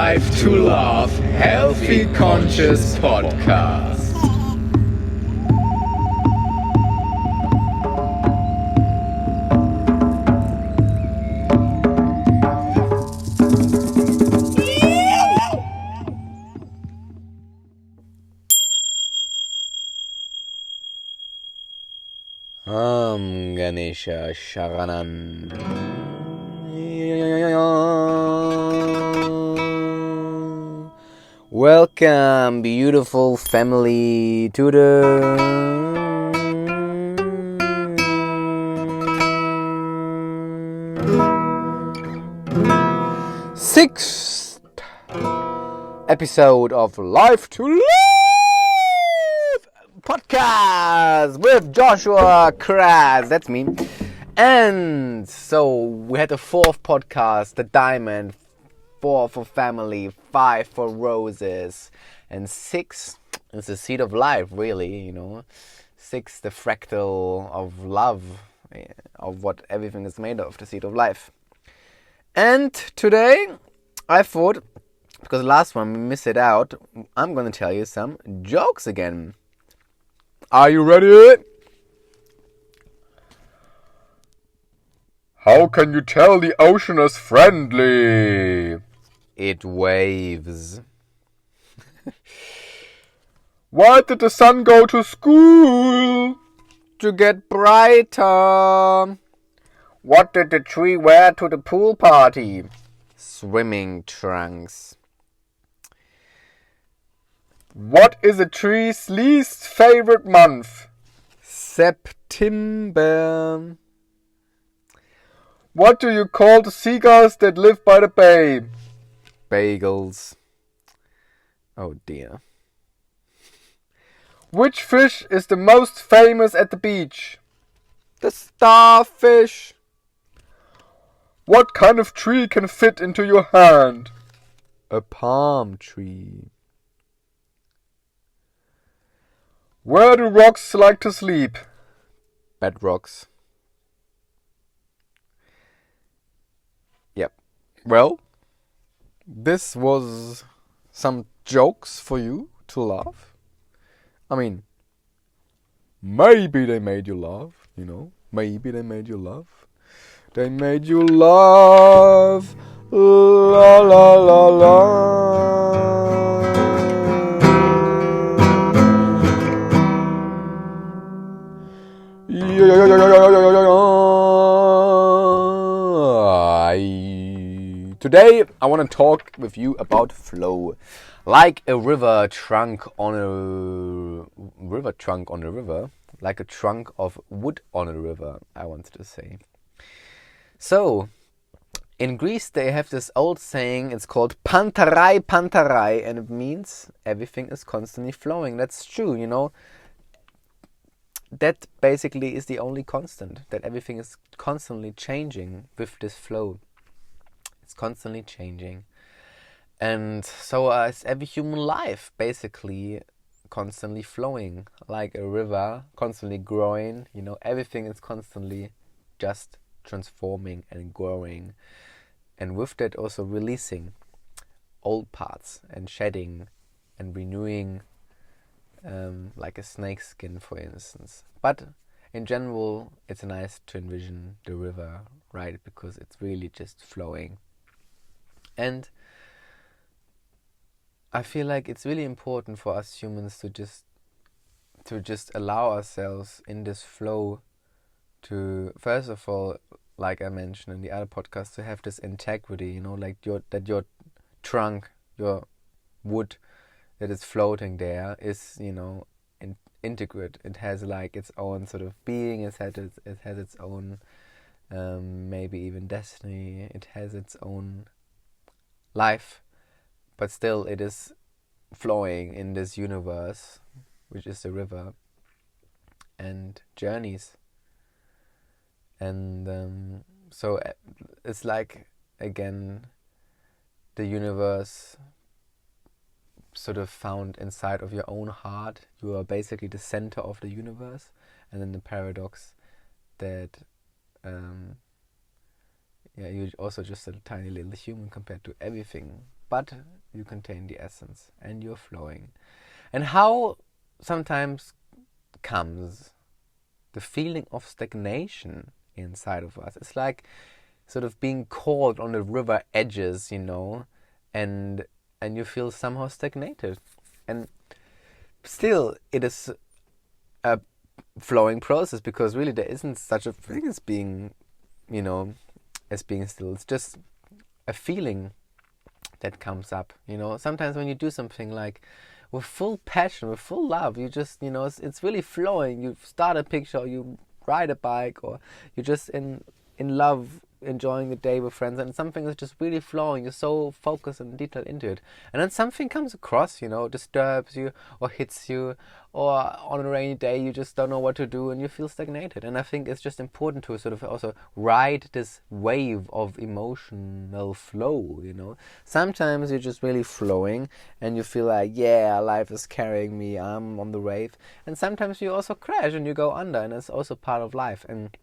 Life to Love Healthy Conscious Podcast. Ganesha Sharanan. Welcome, beautiful family, to the sixth episode of Life to Live podcast with Joshua Kras. That's me. And so we had the fourth podcast, the diamond, 4 for family, 5 for roses, and 6 is the seed of life, really, 6, the fractal of love, of what everything is made of, the seed of life. And today I thought, because last one we missed it out, I'm going to tell you some jokes again. Are you ready? How can you tell the ocean is friendly? It waves. Why did the sun go to school? To get brighter. What did the tree wear to the pool party? Swimming trunks. What is a tree's least favorite month? September. What do you call the seagulls that live by the bay? Bagels. Oh dear. Which fish is the most famous at the beach? The starfish. What kind of tree can fit into your hand? A palm tree. Where do rocks like to sleep? Bedrocks. Yep. Well, this was some jokes for you to laugh. I mean, maybe they made you laugh, Maybe they made you laugh. They made you laugh. La la la la. Today I want to talk with you about flow, like a river trunk on a river, like a trunk of wood on a river, I wanted to say. So, in Greece they have this old saying, it's called pantarai pantarai, and it means everything is constantly flowing. That's true, That basically is the only constant, that everything is constantly changing with this flow. It's constantly changing. And so is every human life, basically constantly flowing, like a river, constantly growing. Everything is constantly just transforming and growing. And with that also releasing old parts and shedding and renewing, like a snake skin, for instance. But in general, it's nice to envision the river, right? Because it's really just flowing. And I feel like it's really important for us humans to just allow ourselves in this flow to, first of all, like I mentioned in the other podcast, to have this integrity, like your trunk, your wood that is floating there is, integrate. It has like its own sort of being. It has its own, maybe even destiny. It has its own life, but still it is flowing in this universe, which is the river, and journeys. And so it's like, again, the universe sort of found inside of your own heart. You are basically the center of the universe, and then the paradox that you're also just a tiny little human compared to everything. But you contain the essence, and you're flowing. And how sometimes comes the feeling of stagnation inside of us. It's like sort of being caught on the river edges, and you feel somehow stagnated. And still, it is a flowing process, because really there isn't such a thing as being, as being still. It's just a feeling that comes up. Sometimes when you do something like with full passion, with full love, you just, it's really flowing. You start a picture, or you ride a bike, or you're just in love, enjoying the day with friends, and something is just really flowing. You're so focused and detailed into it, and then something comes across, disturbs you or hits you, or on a rainy day you just don't know what to do and you feel stagnated. And I think it's just important to sort of also ride this wave of emotional flow. Sometimes you're just really flowing and you feel like, yeah, life is carrying me, I'm on the wave, and sometimes you also crash and you go under, and it's also part of life. And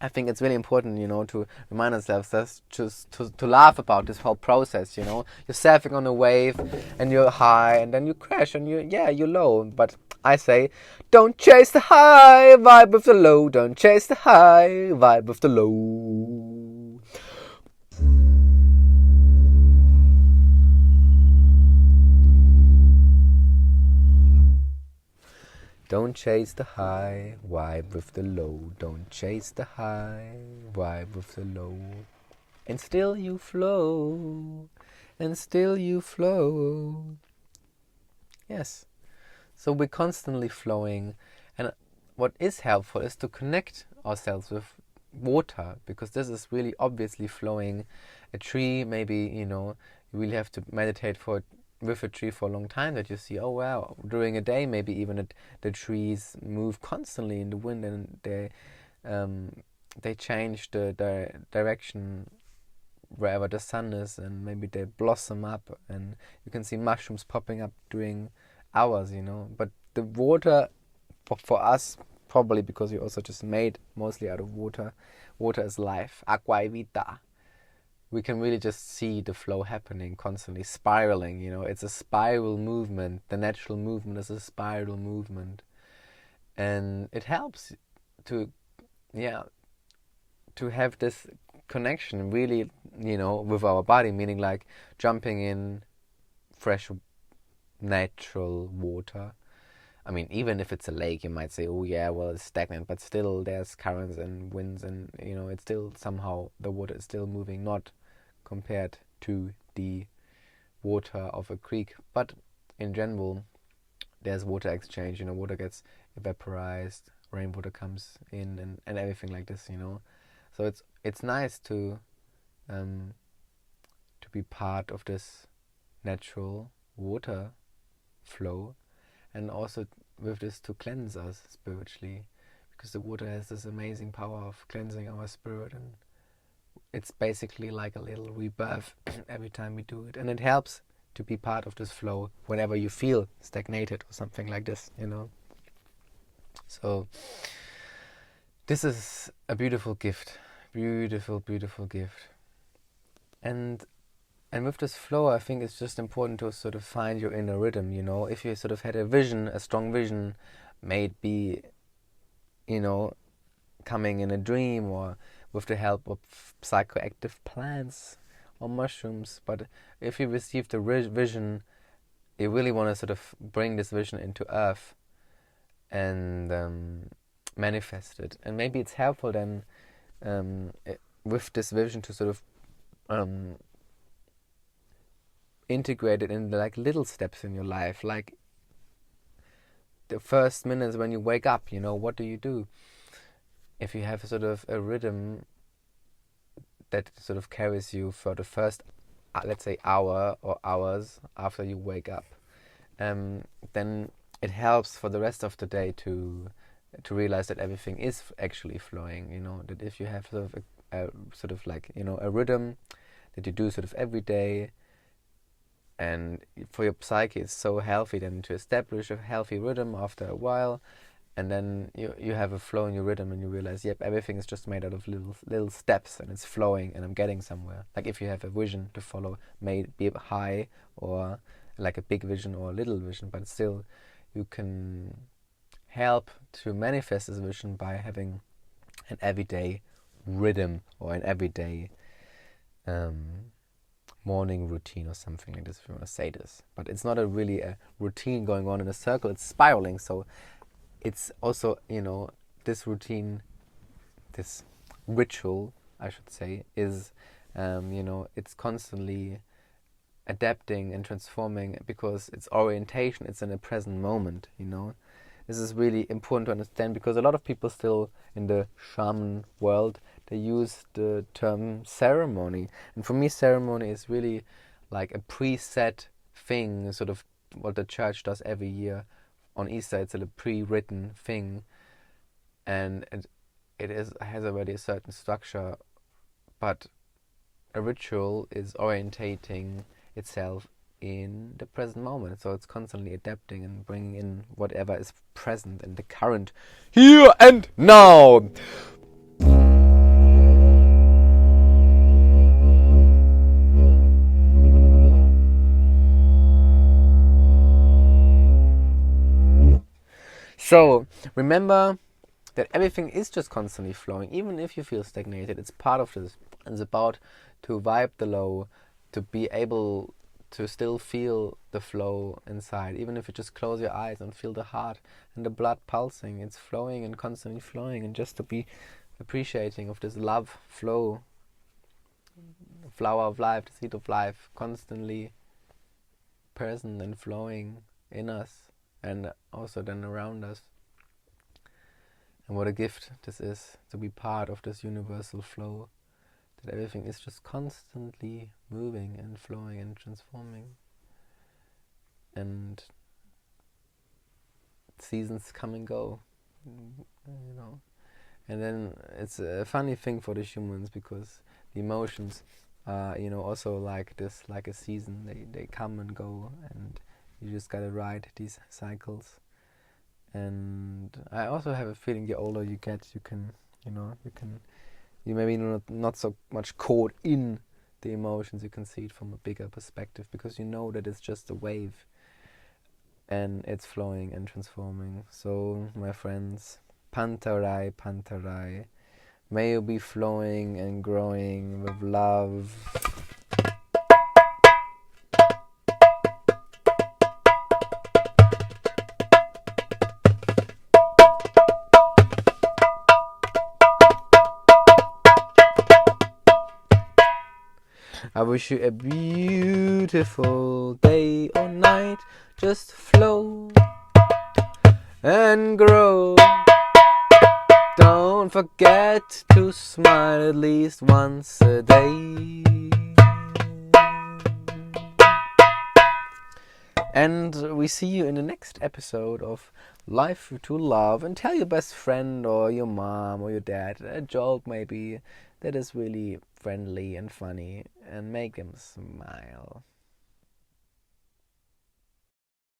I think it's really important, to remind ourselves that just to laugh about this whole process. You're surfing on a wave and you're high, and then you crash and you're low. But I say, don't chase the high, vibe with the low. Don't chase the high, vibe with the low. Don't chase the high, vibe with the low. Don't chase the high, vibe with the low. And still you flow, and still you flow. Yes. So we're constantly flowing. And what is helpful is to connect ourselves with water, because this is really obviously flowing. A tree, maybe, you really have to meditate with a tree for a long time, that you see, oh wow, during a day maybe even the trees move constantly in the wind, and they change the direction wherever the sun is, and maybe they blossom up, and you can see mushrooms popping up during hours, But the water, for us, probably because we're also just made mostly out of water is life, aqua vita. We can really just see the flow happening constantly, spiraling. It's a spiral movement. The natural movement is a spiral movement, and it helps to have this connection really, with our body, meaning like jumping in fresh natural water. I mean, even if it's a lake, you might say, oh yeah, well, it's stagnant, but still there's currents and winds, and it's still somehow, the water is still moving, not compared to the water of a creek, but in general there's water exchange. Water gets vaporized, rainwater comes in, and everything like this. So it's nice to be part of this natural water flow, and also with this to cleanse us spiritually, because the water has this amazing power of cleansing our spirit, and it's basically like a little rebirth every time we do it. And it helps to be part of this flow whenever you feel stagnated or something like this, So this is a beautiful gift. Beautiful, beautiful gift. And with this flow, I think it's just important to sort of find your inner rhythm, If you sort of had a vision, a strong vision, may it be, coming in a dream or with the help of psychoactive plants or mushrooms. But if you received a vision, you really want to sort of bring this vision into earth and manifest it. And maybe it's helpful then with this vision to sort of integrate it in like little steps in your life, like the first minutes when you wake up. What do? If you have sort of a rhythm that sort of carries you for the first, let's say, hour or hours after you wake up, then it helps for the rest of the day to realize that everything is actually flowing. That if you have sort of a rhythm that you do sort of every day, and for your psyche it's so healthy then to establish a healthy rhythm after a while, and then you have a flow in your rhythm, and you realize, yep, everything is just made out of little steps, and it's flowing, and I'm getting somewhere. Like if you have a vision to follow, may it be high or like a big vision or a little vision, but still you can help to manifest this vision by having an everyday rhythm or an everyday morning routine or something like this, if you want to say this. But it's not really a routine going on in a circle, it's spiraling. So it's also, this routine, this ritual, I should say, is, it's constantly adapting and transforming because it's orientation, it's in the present moment, This is really important to understand because a lot of people still in the shaman world, they use the term ceremony. And for me, ceremony is really like a preset thing, sort of what the church does every year. On Easter, it's a pre-written thing. And it has already a certain structure. But a ritual is orientating itself in the present moment, so it's constantly adapting and bringing in whatever is present in the current here and now. So remember that everything is just constantly flowing, even if you feel stagnated. It's part of this. It's about to vibe the low, to be able to still feel the flow inside, even if you just close your eyes and feel the heart and the blood pulsing. It's flowing and constantly flowing, and just to be appreciating of this love flow, the flower of life, the seed of life, constantly present and flowing in us and also then around us. And what a gift this is, to be part of this universal flow, that everything is just constantly moving and flowing and transforming. And seasons come and go, And then it's a funny thing for the humans because the emotions are, also like this, like a season. They come and go, and you just gotta ride these cycles. And I also have a feeling the older you get, you maybe not so much caught in the emotions. You can see it from a bigger perspective because you know that it's just a wave and it's flowing and transforming. So my friends, Pantarai, Pantarai, may you be flowing and growing with love. I wish you a beautiful day or night. Just flow and grow. Don't forget to smile at least once a day. And we see you in the next episode of Life to Love. And tell your best friend or your mom or your dad a joke maybe that is really friendly and funny and make them smile.